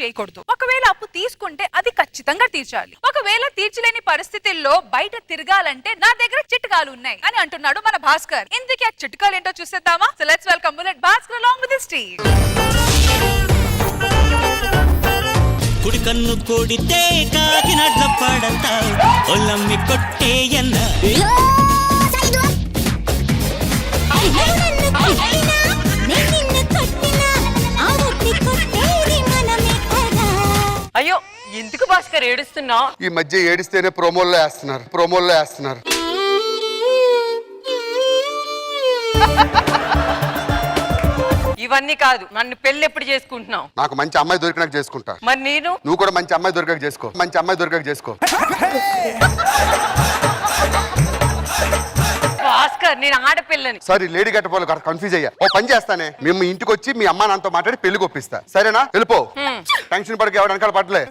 చేయకూడదు. ఒకవేళ అప్పు తీసుకుంటే అది ఖచ్చితంగా తీర్చాలి. ఒకవేళ తీర్చలేని పరిస్థితుల్లో బయట తిరగాలంటే నా దగ్గర చిట్కాలు ఉన్నాయి అని అంటున్నాడు మన భాస్కర్. ఇందుకే ఆ చిట్కాలు ఏంటో చూసేద్దామా? So let's welcome bullet Bhaskar along with his team. కుడి కన్ను కొడితే కాకినడ్ల పడతావు ఒళ్ళమ్మి కొట్టేయన్న అయ్యో ఎందుకు భాస్కర్ ఏడుస్తున్నావు? ఈ మధ్య ఏడిస్తేనే ప్రోమోల్లో వేస్తున్నారు. ఇవన్నీ కాదు, నన్ను పెళ్లి ఎప్పుడు చేసుకుంటున్నావు? నాకు మంచి అమ్మాయి దొరికినాక చేసుకుంటా. మరి నేను? నువ్వు కూడా మంచి అమ్మాయి దొరికాక చేసుకో. భాస్కర్ నేను ఆడపిల్లని. సారీ లేడీ గట్టపోలు కన్ఫ్యూజ్ అయ్యా. ఓ పని చేస్తానే, మేము ఇంటికి వచ్చి మీ అమ్మ నాన్నతో మాట్లాడి పెళ్లి కొప్పిస్తా. సరేనా? వెళ్ళిపో. టెన్షన్ పడక ఎవరు వెనకాల పడలే.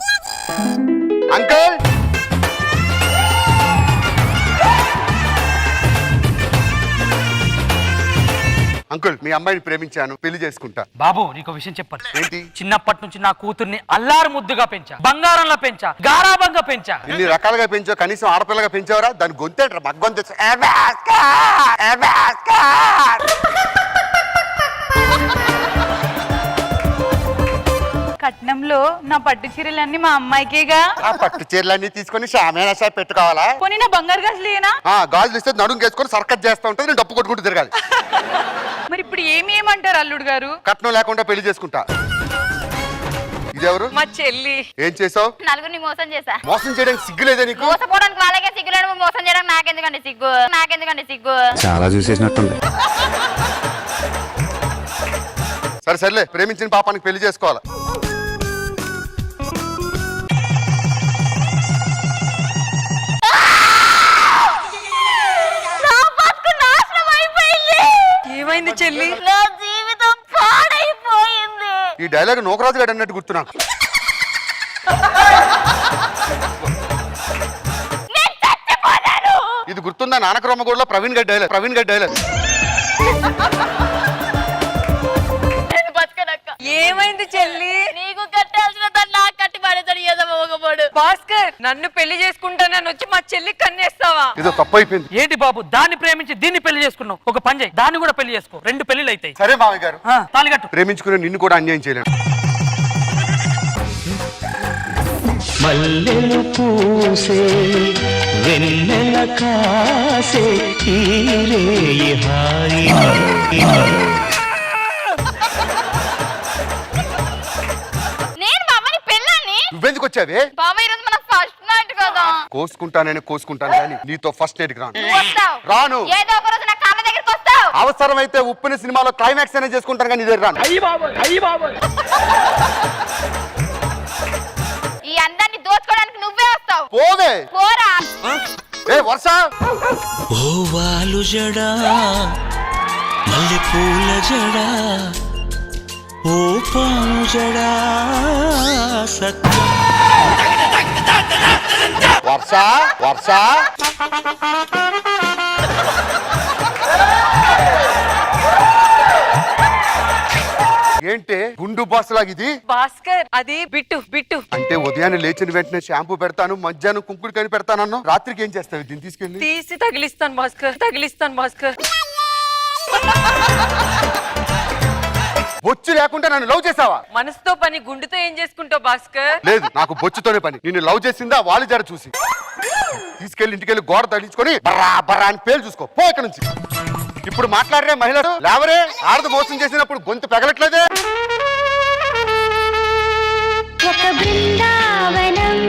అంకుల్ అంకుల్ మీ అమ్మాయిని ప్రేమించాను, పెళ్లి చేసుకుంటా. బాబు నీకు విషయం చెప్పాలి. ఏంటి? చిన్నప్పటి నుంచి నా కూతుర్ని అల్లారు ముద్దుగా పెంచా, బంగారంలో పెంచా, గారాబంగా పెంచా. ఇన్ని రకాలుగా పెంచావు, కనీసం ఆడపిల్లగా పెంచావరా? దాని గొంతేట్రా మగ్గొంత. కట్నంలో నా పట్టు చీరలన్నీ మా అమ్మాయికేగా. ఆ పట్టు చీరలన్నీ తీసుకొని షామేనా షాప్ పెట్టుకోవాలా? పోనీ నా బంగారు గాజులేనా? గాజులు ఇస్తే నడుము వేసుకొని సర్కస్ చేస్తా ఉంటుంది, నేను డప్పు కొట్టుకుంటూ తిరగాలి. మరి ఇప్పుడు ఏమంటారు అల్లుడు గారు? కట్నం లేకుండా పెళ్లి చేసుకుంటా. ఇదెవరు? మా చెల్లి. ఏం చేసావు? నలుగురిని మోసం చేశా. మోసం చేయడానికి సిగ్గులేదా నీకు? మోసపోవడానికి వాళ్ళకే సిగ్గులేడు, మోసం చేయడానికి నాకెందుకండి సిగ్గు. చాలా చూసేసినట్టుంది. సరేలే, ప్రేమించిన పాపానికి పెళ్లి చేసుకోవాలి. ఏమైంది చెల్లి? నా జీవితం పాడైపోయింది. ఈ డైలాగ్ నోకరాజు గారు అన్నట్టు గుర్తు నాకు. ఇది గుర్తుందా? నానక్రమగూడలో ప్రవీణ్ గారి డైలాగ్. ఏమైంది చెల్లి? నీకు కట్టాల్సిన దాన్ని నాకు కట్టి పడేసాడు ఏదో మోగపోడు. భాస్కర్ నన్ను పెళ్లి చేసుకుంటానని వచ్చి మా చెల్లి కన్నేస్తావా? ఇదో తప్పు అయిపోయింది. ఏంటి బాబు, దాన్ని ప్రేమించి దీన్ని పెళ్లి చేసుకున్నావు? ఒక పని చేయి, దాన్ని కూడా పెళ్లి చేసుకో, 2 పెళ్లిళ్ళు అవుతాయి. సరే మామయ్య గారు, తాలిగట్టు. ప్రేమించుకుని నిన్ను కూడా అన్యాయం చేయలేను. మల్లెలు పూసే వెన్నెల కాసే ఈరేయి హాయి. నేను బాబాని పెళ్ళాన్ని. నువ్వెందుకు వచ్చావే? బాబా ఈరోజు మన ఫస్ట్ నైట్ కదా. కోసుకుంటాను కానీ నీతో ఫస్ట్ నైట్ రాను. రాను. ఏదో ఒక రోజు నా కాళ్ళ దగ్గరికి వస్తావు. అవసరమైతే ఉప్పుని సినిమాలో క్లైమాక్స్ అనేది చేసుకుంటాను కానీ ఇదే రాను. ఈ అందాన్ని దోచుకోవడానికి నువ్వే వస్తావు. పోవే. పోరా. ఏ వర్ష. ఓ వాలు జడా మల్లె పూల జడా ఓ పాము జడా సత్య. వర్ష ఏంటే గుండు బాస్ లాగా ఇది? భాస్కర్ అది బిట్టు. అంటే ఉదయాన్నే లేచిన వెంటనే షాంపూ పెడతాను, మధ్యాహ్నం కుంకుడుకాయని పెడతానన్నా, రాత్రికి ఏం చేస్తావు? దీన్ని తీసుకెళ్ళి తీసి తగిలిస్తాను భాస్కర్. బొచ్చు లేకుండా నన్ను లవ్ చేసావా? మనసుతో పని, గుండెతో ఏం చేసుకుంటావు భాస్కర్? లేదు, నాకు బొచ్చుతోనే పని. నిన్ను లవ్ చేసిందా వాళ్ళు జర చూసి తీసుకెళ్లి ఇంటికెళ్ళి గోడ తగిలించుకొని బర్రా అని పేరు చూసుకో. పో ఇక్కడ నుంచి. ఇప్పుడు మాట్లాడరే మహిళలు లేవరే. ఆడది మోసం చేసినప్పుడు గొంతు పెగలట్లేదే. ఒక బృందావనం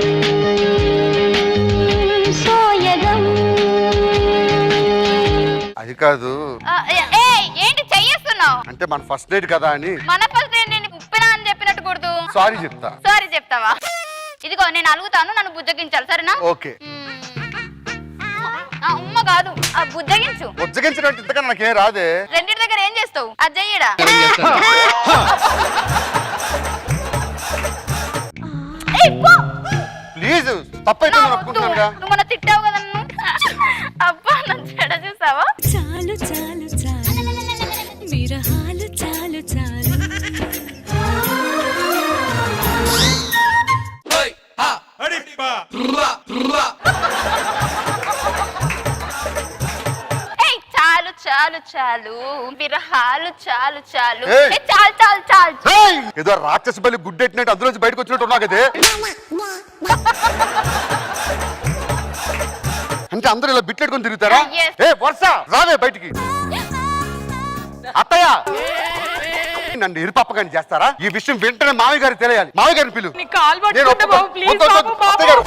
సోయగం. అది కాదు. ఏంటి చెయ్యేస్తున్నావు? అంటే మన ఫస్ట్ డేట్ కదా అని. మన ఫస్ట్ డేట్ నేను ఉప్పినా అని చెప్పినట్టు గుర్తు. సారీ చెప్తా. సారీ చెప్తావా? ఇదిగో నేను అలుగుతాను, నన్ను బుజ్జగించాలి. సరేనా? ఓకే. ఉమ్మ కాదు, బుజ్జగించు. బుజ్జగించడం ఇంతకన్నా నాకేం రాదే. రెండింటి దగ్గర ఏం చేస్తావు? అది చెయ్యడా. ప్లీజ్, తప్పైతే ఒప్పుకుంటున్నానుగా. నువ్వు మన తిట్టావు కదా నన్ను. అబ్బా నన్ను చెడ చూసావా? చాలు చాలు చాలు విరహాలు చాలు చాలు. చాలు చాలు విరహాలు చాలు చాలు ఏయ్! ఏ, చాలు చాలు చాలు ఏయ్! ఏదో రాక్షస బలి గుడ్డెట్టినట్టు అందులోంచి బయటకు వచ్చినట్టు ఉన్నా కదే అంటే అందరూ ఇలా బిట్లెట్టుకొని తిరుగుతారా? Yes. ఏ వర్ష రావే బయటికి. అత్తయ్య నన్ను ఇరుపప్పగాని చేస్తారా? ఈ విషయం వెంటనే మామయ్య గారికి తెలియాలి. మామయ్య గారిని పిలు. నీ కాలు నేను పట్టుకుంటా ఒప్పుకోను. బాబు, ప్లీజ్ వద్దు, వద్దు, బాబు, అత్తయ్య గారు.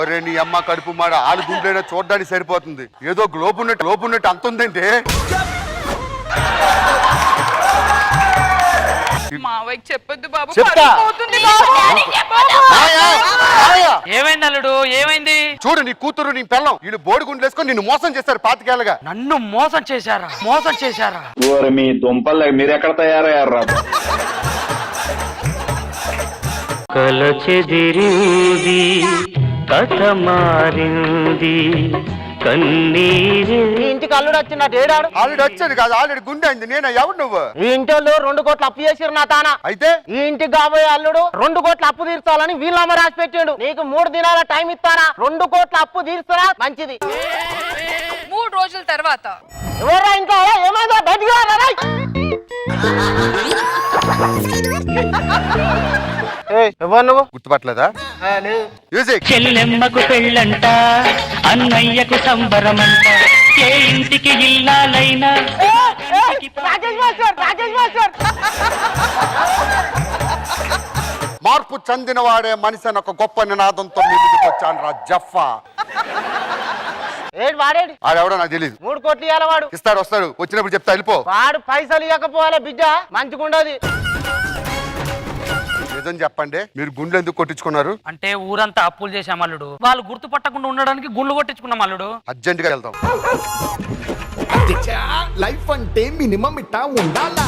ఓరే నీ అమ్మ కడుపు మాడ ఆలు గుండెైనా చూడడానికి సరిపోతుంది. ఏదో గ్లోబ్ ఉన్నట్టు అంత ఉందంటే మావయ్యకి చెప్పొద్దు బాబు, చెప్తా. పరువు పోతుంది బాబు. మాయా, మాయా. ఏమైంది అల్లుడు? ఏమైంది? చూడు నీ కూతురు నీ పిల్లం వీళ్ళు బోడి గుండెలు వేసుకొని నిన్ను మోసం చేశారు 25 ఏళ్ళగా. నన్ను మోసం చేశారా? మోసం చేశారా? ఓరి మీ దుంపలు మీరెక్కడ తయారయ్యారా? కలచెదిరింది కథ మారింది కన్నీరే. ఈ ఇంటికి అల్లుడు వచ్చినట్టు ఏడాడు. ఆల్రెడీ వచ్చేది కాదు, ఆల్రెడీ గుండె అయింది. నేను ఎవరు నువ్వు? ఈ ఇంటోళ్ళు 2 కోట్లు అప్పు చేసిరు నా తాన. అయితే ఈ ఇంటికి కాబోయే అల్లుడు 2 కోట్లు అప్పు తీర్చాలని వీళ్ళమ్మ రాసి పెట్టాడు. నీకు 3 దినాల టైం ఇస్తానా? 2 కోట్ల అప్పు తీర్చురా, మంచిది. 3 రోజుల తర్వాత ఎవర్రా ఇంట్లో? ఏమైందా? బయటికి రా, రేయ్. ఎవరు నువ్వు? గుర్తుపట్టలేదా? మ్యూజిక్. చెల్లెమ్మకు పెళ్ళంట, అన్నయ్యకు సంబరమంట, ఏ ఇంటికి ఇల్లాలైనా రాజేష్ మాస్టర్, రాజేష్ మాస్టర్. మార్పు చెందిన వాడే మనిషి అని ఒక గొప్ప నినాదంతో మీ ముందుకు వచ్చాను రా జఫా. ఏడు వాడేడు? ఆడెవడో నాకు తెలియదు. 3 కోట్లు ఇవ్వాలి వాడు. ఇస్తాడు, వస్తాడు, వచ్చినప్పుడు చెప్తా వెళ్ళిపో. వాడు పైసలు ఇవ్వకపోవాలి బిడ్డ, మంచిగుండదు. నిజం చెప్పండి, మీరు గుండెలు ఎందుకు కొట్టించుకున్నారు? అంటే ఊరంతా అప్పులు చేశాం అల్లుడు. వాళ్ళు గుర్తుపట్టకుండా ఉండడానికి గుండ్లు కొట్టించుకున్నాం అల్లుడు. అర్జెంట్ గా వెళ్తాం. లైఫ్ అంటే మినిమం ఇట్టా ఉండాలా?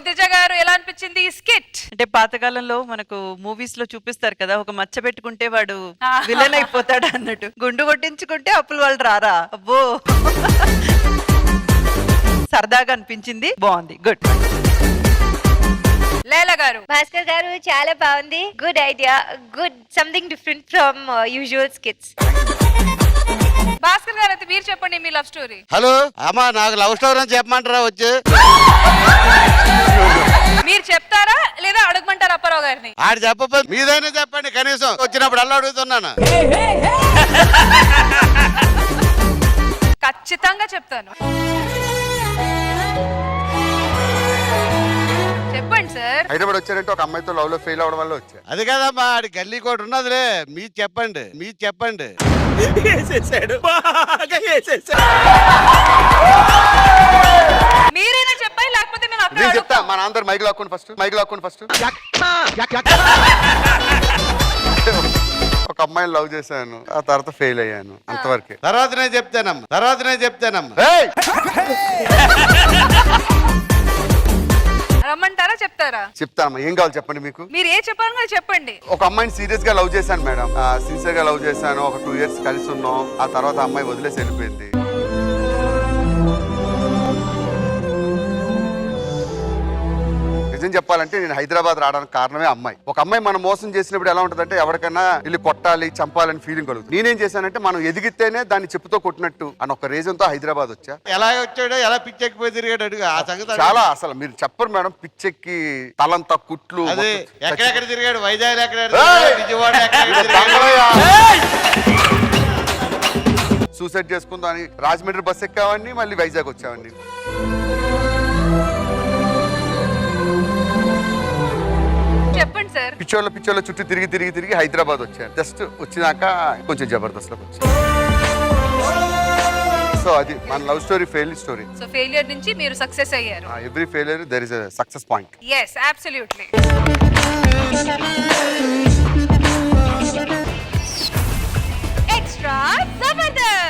దిజ గారు ఎలా అనిపించింది ఈ స్కిట్? అంటే పాతకాలంలో మనకు మూవీస్ లో చూపిస్తారు కదా, ఒక మచ్చ పెట్టుకుంటే వాడు విలన్ అయిపోతాడు అన్నట్టు. గుండు కొట్టించుకుంటే అప్పులు వాళ్ళు రారా? అబ్బో, సరదాగా అనిపించింది, బాగుంది, గుడ్. లేలా గారు. భాస్కర్ గారు చాలా బాగుంది. Good idea, good something different from usual skits. Bhaskar గారు అయితే మీరు చెప్పండి మీ లవ్ స్టోరీ. హలో అమ్మా, నాకు లవ్ స్టోరీ అని చెప్పమంటారా? వచ్చి మీరు చెప్తారా లేదా అడగమంటారా అప్పారావు గారిని? ఆడు చెప్పకపోతే మీదైనా చెప్పండి, కనీసం వచ్చినప్పుడు అలా అడుగుతున్నాను. ఖచ్చితంగా చెప్తాను. చెప్పండి సార్. హైదరాబాద్ వచ్చారంటే ఒక అమ్మాయితో లవ్ లో ఫెయిల్ అవడం వల్ల వచ్చా. అది కదమ్మా, ఆడి గల్లీ కోట ఉన్నదిలే. మీరు చెప్పండి, మీరు చెప్పండి. మీరైనా చెప్పాలి, లేకపోతే నేను అక్కడ నేను చెప్తా. అడుగుతా. మన అందరు మైక్ లాక్కోండి ఫస్ట్, మైక్ లాక్కోండి ఫస్ట్. ఒక అమ్మాయిని లవ్ చేశాను, ఆ తర్వాత ఫెయిల్ అయ్యాను, అంతవరకే. తర్వాత నేను చెప్తానమ్మా. ఏయ్! రమ్మంటారా చెప్తారా? చెప్తానమ్మా, ఏం కావాలి చెప్పండి మీకు. మీరు ఏ చెప్పారో చెప్పండి. ఒక అమ్మాయిని సీరియస్ గా లవ్ చేశాను మేడం. సిన్సియర్ గా లవ్ చేశాను. ఒక 2 years కలిసి ఉన్నాం. ఆ తర్వాత అమ్మాయి వదిలేసి వెళ్ళిపోయింది. నిజం చెప్పాలంటే నేను హైదరాబాద్ రావడానికి కారణమే అమ్మాయి. ఒక అమ్మాయి మనం మోసం చేసినప్పుడు ఎలా ఉంటదంటే ఎవరికైనా వీళ్ళు కొట్టాలి, చంపాలని ఫీలింగ్ కలుగుతుంది. నేనేం చేశానంటే మనం ఎదిగితేనే దాన్ని చెప్పుతో కొట్టినట్టు అని ఒక రీజన్ తో హైదరాబాద్ వచ్చా. ఎలా వచ్చాడో, ఎలా పిచ్చెక్కిపోయి తిరిగాడు ఆ సంగతి చాలా అసలు మీరు చెప్పరు మేడం. పిచ్చెక్కి తలంతా కుట్లు, ఎక్కడెక్కడ తిరిగాడు, వైజాగ్ సూసైడ్ చేసుకుందాం అని రాజమండ్రి బస్ ఎక్కావండి, మళ్ళీ వైజాగ్ వచ్చావండి. చెప్పండి సార్. పిచ్చోళ్ళ చుట్టూ తిరిగి హైదరాబాద్ వచ్చాను. జస్ట్ వచ్చినాక కొంచెం జబర్దస్త్ లోకి వచ్చాను. సో అది మన love story, fail story. So failure నుంచి మీరు సక్సెస్ అయ్యారు. Every failure there is a success point. yes absolutely